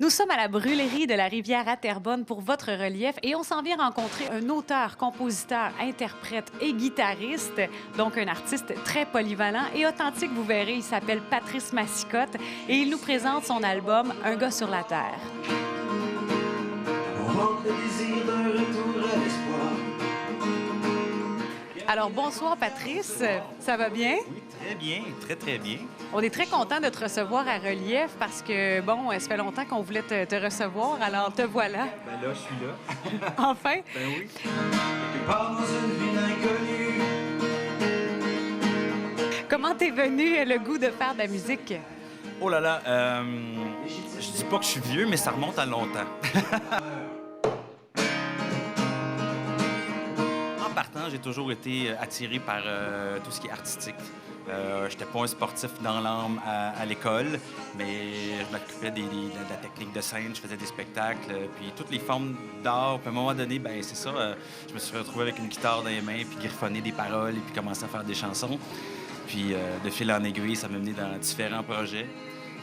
Nous sommes à la brûlerie de la rivière à Terrebonne pour votre relief et on s'en vient rencontrer un auteur, compositeur, interprète et guitariste, donc un artiste très polyvalent et authentique, vous verrez. Il s'appelle Patrice Massicotte et il nous présente son album « Un gars sur la terre ». On manque le désir d'un retour à l'espoir. Alors, bonsoir Patrice, ça va bien? Oui, très bien, très, très bien. On est très content de te recevoir à Relief parce que, bon, ça fait longtemps qu'on voulait te recevoir, alors te voilà. Ben là, je suis là. Enfin! Ben oui. Quelque part dans une ville inconnue. Comment t'es venu le goût de faire de la musique? Oh là là, je dis pas que je suis vieux, mais ça remonte à longtemps. En partant, j'ai toujours été attiré par tout ce qui est artistique. J'étais pas un sportif dans l'âme à l'école, mais je m'occupais de la technique de scène, je faisais des spectacles, puis toutes les formes d'art. Puis à un moment donné, ben c'est ça, je me suis retrouvé avec une guitare dans les mains, puis griffonner des paroles, et puis commencer à faire des chansons. Puis de fil en aiguille, ça m'a mené dans différents projets.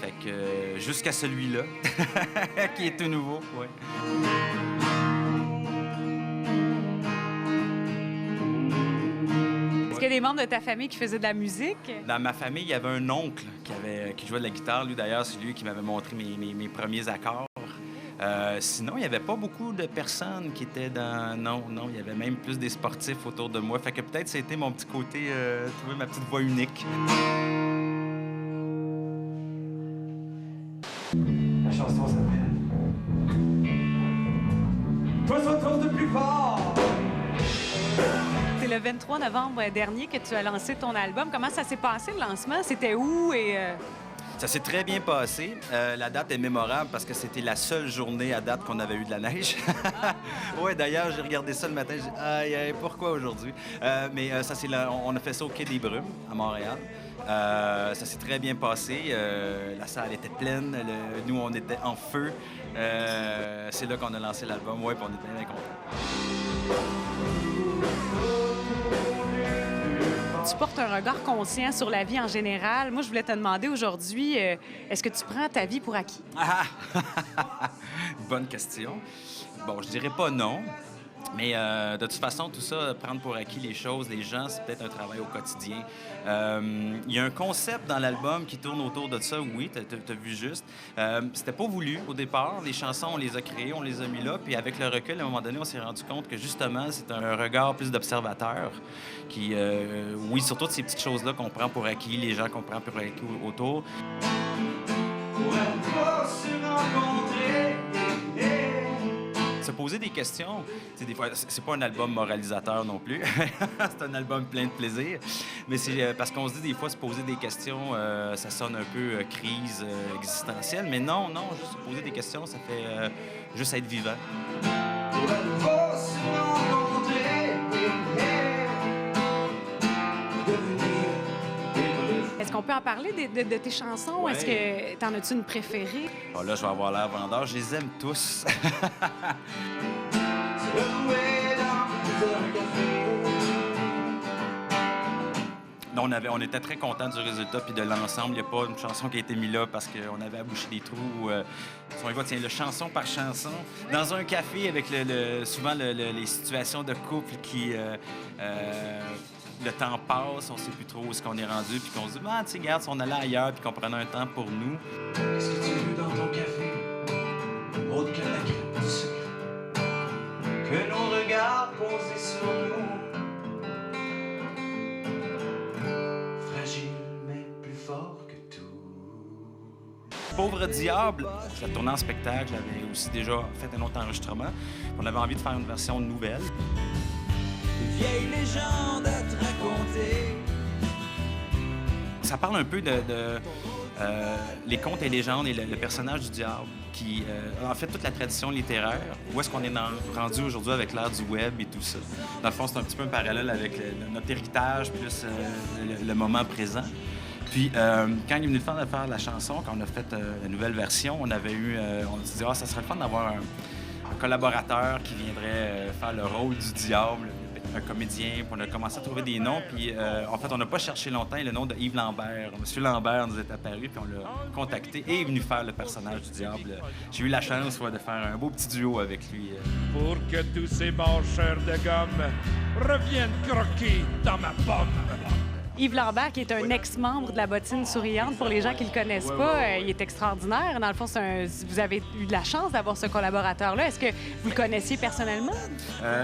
Fait que jusqu'à celui-là, qui est tout nouveau, ouais. Est-ce qu'il y a des membres de ta famille qui faisaient de la musique? Dans ma famille, il y avait un oncle qui jouait de la guitare. Lui, d'ailleurs, c'est lui qui m'avait montré mes premiers accords. Sinon, il n'y avait pas beaucoup de personnes qui étaient dans... Non, il y avait même plus des sportifs autour de moi. Fait que peut-être c'était mon petit côté, trouver ma petite voix unique. La chanson s'appelle Toi, toi, de plus fort. C'est le 23 novembre dernier que tu as lancé ton album. Comment ça s'est passé, le lancement? C'était où et... Ça s'est très bien passé. La date est mémorable parce que c'était la seule journée à date qu'on avait eu de la neige. Oui, d'ailleurs, j'ai regardé ça le matin. J'ai dit, aïe, pourquoi aujourd'hui? Mais on a fait ça au Quai des Brumes, à Montréal. Ça s'est très bien passé. La salle était pleine. Nous, on était en feu. C'est là qu'on a lancé l'album. Oui, puis on était bien contents. Tu portes un regard conscient sur la vie en général. Moi, je voulais te demander aujourd'hui, est-ce que tu prends ta vie pour acquis? Bonne question. Bon, je dirais pas non. Mais de toute façon, tout ça, prendre pour acquis les choses, les gens, c'est peut-être un travail au quotidien. Il y a un concept dans l'album qui tourne autour de ça, oui, t'as vu juste. C'était pas voulu au départ. Les chansons, on les a créées, on les a mis là. Puis avec le recul, à un moment donné, on s'est rendu compte que justement, c'est un regard plus d'observateur qui, oui, surtout de ces petites choses-là qu'on prend pour acquis, les gens qu'on prend pour acquis autour. Pour pas se rencontrer. Se poser des questions, des fois, c'est pas un album moralisateur non plus. C'est un album plein de plaisir. Mais c'est parce qu'on se dit des fois, se poser des questions, ça sonne un peu crise existentielle. Mais non, juste se poser des questions, ça fait juste être vivant. Pour pas se rencontrer. Devenir des Est-ce qu'on peut en parler de tes chansons? Ouais. Est-ce que t'en as-tu une préférée? Bon, là, je vais avoir l'air vendeur. Je les aime tous. Se retrouver dans un café. On était très contents du résultat puis de l'ensemble. Il n'y a pas une chanson qui a été mise là parce qu'on avait à boucher des trous. Si on y va, tiens, le chanson par chanson. Dans un café avec souvent les situations de couple qui... le temps passe, on ne sait plus trop où est-ce qu'on est rendu, puis qu'on se dit, tu sais, regarde, si on allait ailleurs, puis qu'on prenait un temps pour nous. Qu'est-ce que tu veux dans ton café? Autre que la crème du sucre. Que nos regards posés sur nous. Fragile, mais plus fort que tout. Pauvre diable, je la tournais en spectacle, j'avais aussi déjà fait un autre enregistrement. On avait envie de faire une version nouvelle. Une vieille légende à te raconter. Ça parle un peu de les contes et légendes et le personnage du diable, qui, en fait, toute la tradition littéraire, où est-ce qu'on est rendu aujourd'hui avec l'ère du web et tout ça. Dans le fond, c'est un petit peu un parallèle avec notre héritage plus le moment présent. Puis, quand il est venu le temps de faire la chanson, quand on a fait la nouvelle version, on s'est dit, ça serait le fun d'avoir un collaborateur qui viendrait faire le rôle du diable, un comédien, puis on a commencé à trouver des noms. Puis en fait, on n'a pas cherché longtemps et le nom de Yves Lambert. Monsieur Lambert nous est apparu, puis on l'a contacté et est venu faire le personnage du diable. J'ai eu la chance de faire un beau petit duo avec lui. Pour que tous ces mâcheurs de gomme reviennent croquer dans ma pomme. Yves Lambert, qui est un ex-membre de la Bottine Souriante, pour les gens qui ne le connaissent pas, il est extraordinaire. Dans le fond, vous avez eu de la chance d'avoir ce collaborateur-là. Est-ce que vous le connaissiez personnellement?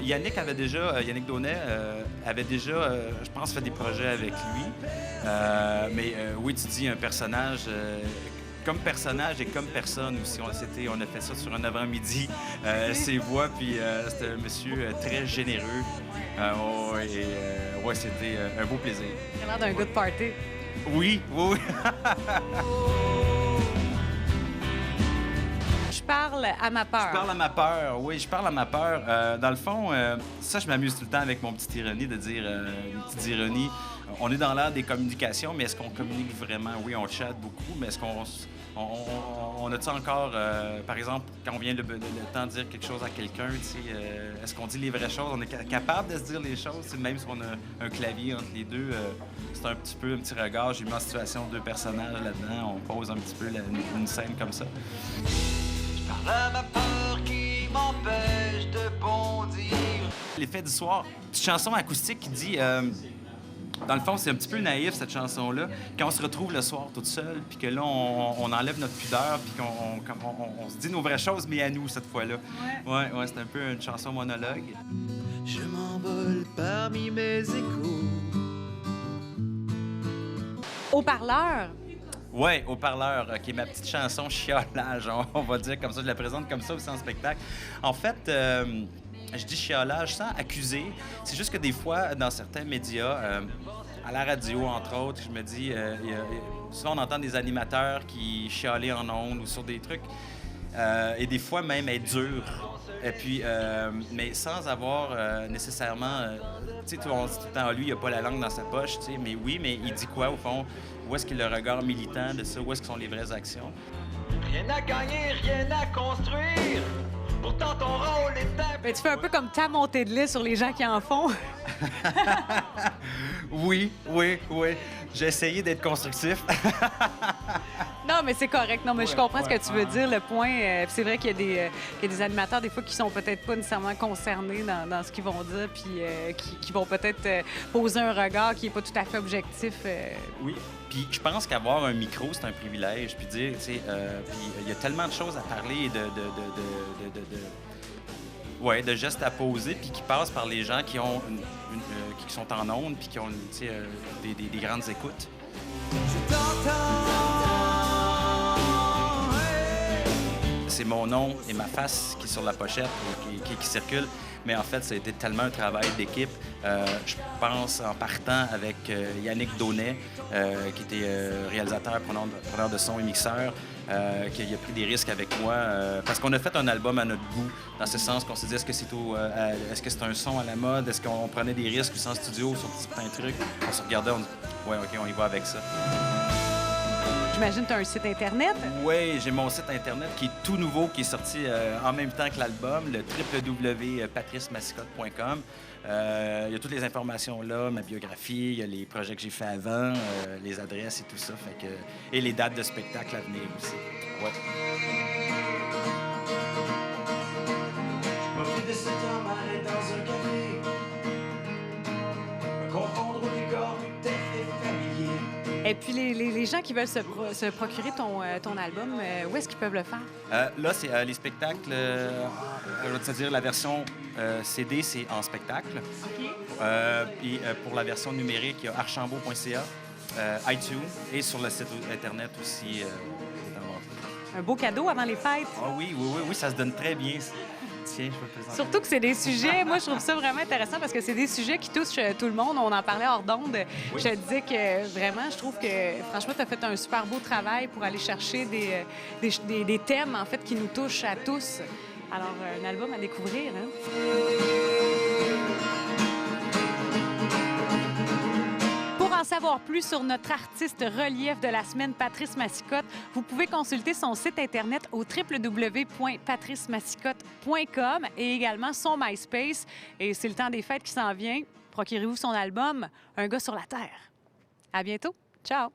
Yannick Daunet avait déjà, je pense, fait des projets avec lui. Mais oui, tu dis un personnage... comme personnage et comme personne aussi. On a fait ça sur un avant-midi, ses voix, puis c'était un monsieur très généreux. C'était un beau plaisir. Il a l'air d'un gars de party. Oui. Je parle à ma peur. Je parle à ma peur. Dans le fond, ça, je m'amuse tout le temps avec mon petite ironie de dire une petite ironie. On est dans l'ère des communications, mais est-ce qu'on communique vraiment? Oui, on chatte beaucoup, mais est-ce qu'on a-t-il encore, par exemple, quand on vient le temps de dire quelque chose à quelqu'un, est-ce qu'on dit les vraies choses? On est capable de se dire les choses, même si on a un clavier entre les deux. C'est un petit regard. J'ai mis en situation deux personnages là-dedans. On pose un petit peu une scène comme ça. Parle à ma peur qui m'empêche de bondir. L'effet du soir, petite chanson acoustique qui dit... dans le fond, c'est un petit peu naïf, cette chanson-là. Quand on se retrouve le soir toute seule, puis que là, on enlève notre pudeur, puis qu'on se dit nos vraies choses, mais à nous, cette fois-là. Ouais, c'est un peu une chanson monologue. Je m'envole parmi mes échos. Haut-parleur. Ouais, Haut-parleur, qui est ma petite chanson chiolage, on va dire comme ça. Je la présente comme ça aussi en spectacle. En fait... je dis chiolage sans accuser. C'est juste que des fois, dans certains médias, à la radio, entre autres, je me dis... souvent, on entend des animateurs qui chiolent en ondes ou sur des trucs. Et des fois, même être dur. Et puis, mais sans avoir nécessairement... tu sais, on dit tout le temps, lui, il n'a pas la langue dans sa poche, tu sais. Mais oui, mais il dit quoi, au fond? Où est-ce qu'il est le regard militant de ça? Où est-ce que sont les vraies actions? Rien à gagner, rien à construire. Pourtant, ton rôle est important. Ben, tu fais un peu comme ta montée de lait sur les gens qui en font. Oui. J'ai essayé d'être constructif. Non, mais c'est correct. Non, mais je comprends ce que tu veux dire, le point. C'est vrai qu'il y a des animateurs, des fois, qui sont peut-être pas nécessairement concernés dans ce qu'ils vont dire, puis qui vont peut-être poser un regard qui n'est pas tout à fait objectif. Oui. Puis je pense qu'avoir un micro, c'est un privilège. Puis dire, tu sais, puis il y a tellement de choses à parler de gestes à poser, puis qui passent par les gens qui ont qui sont en ondes, puis qui ont des grandes écoutes. Je t'entends. C'est mon nom et ma face qui est sur la pochette et qui circule. Mais en fait, ça a été tellement un travail d'équipe. Je pense en partant avec Yannick Daunet, qui était réalisateur, preneur de son et mixeur, qui a pris des risques avec moi. Parce qu'on a fait un album à notre goût, dans ce sens qu'on s'est dit, est-ce que c'est un son à la mode? Est-ce qu'on prenait des risques sans studio sur certains trucs? On se regardait, on dit, ouais, OK, on y va avec ça. J'imagine que tu as un site Internet. Oui, j'ai mon site Internet qui est tout nouveau, qui est sorti en même temps que l'album, le www.patricemassicotte.com. Il y a toutes les informations là, ma biographie, il y a les projets que j'ai fait avant, les adresses et tout ça. Et les dates de spectacle à venir aussi. Ouais. Je profite de ce temps, m'arrête dans un café. Me confondre au décor tout à fait familier. Et puis, les gens qui veulent se procurer ton album, où est-ce qu'ils peuvent le faire? Là, c'est les spectacles, je vais te dire, la version CD, c'est en spectacle. OK. Puis pour la version numérique, il y a archambault.ca, iTunes et sur le site Internet aussi. Un beau cadeau avant les fêtes. Ah oui, ça se donne très bien. Tiens, je peux te présenter. Surtout que c'est des sujets, moi, je trouve ça vraiment intéressant parce que c'est des sujets qui touchent tout le monde. On en parlait hors d'onde. Oui. Je te disais que vraiment, je trouve que, franchement, tu as fait un super beau travail pour aller chercher des thèmes, en fait, qui nous touchent à tous. Alors, un album à découvrir, hein? Pour en savoir savoir plus sur notre artiste relief de la semaine, Patrice Massicotte, vous pouvez consulter son site Internet au www.patricemassicotte.com et également son MySpace. Et c'est le temps des fêtes qui s'en vient. Procurez-vous son album « Un gars sur la Terre ». À bientôt. Ciao!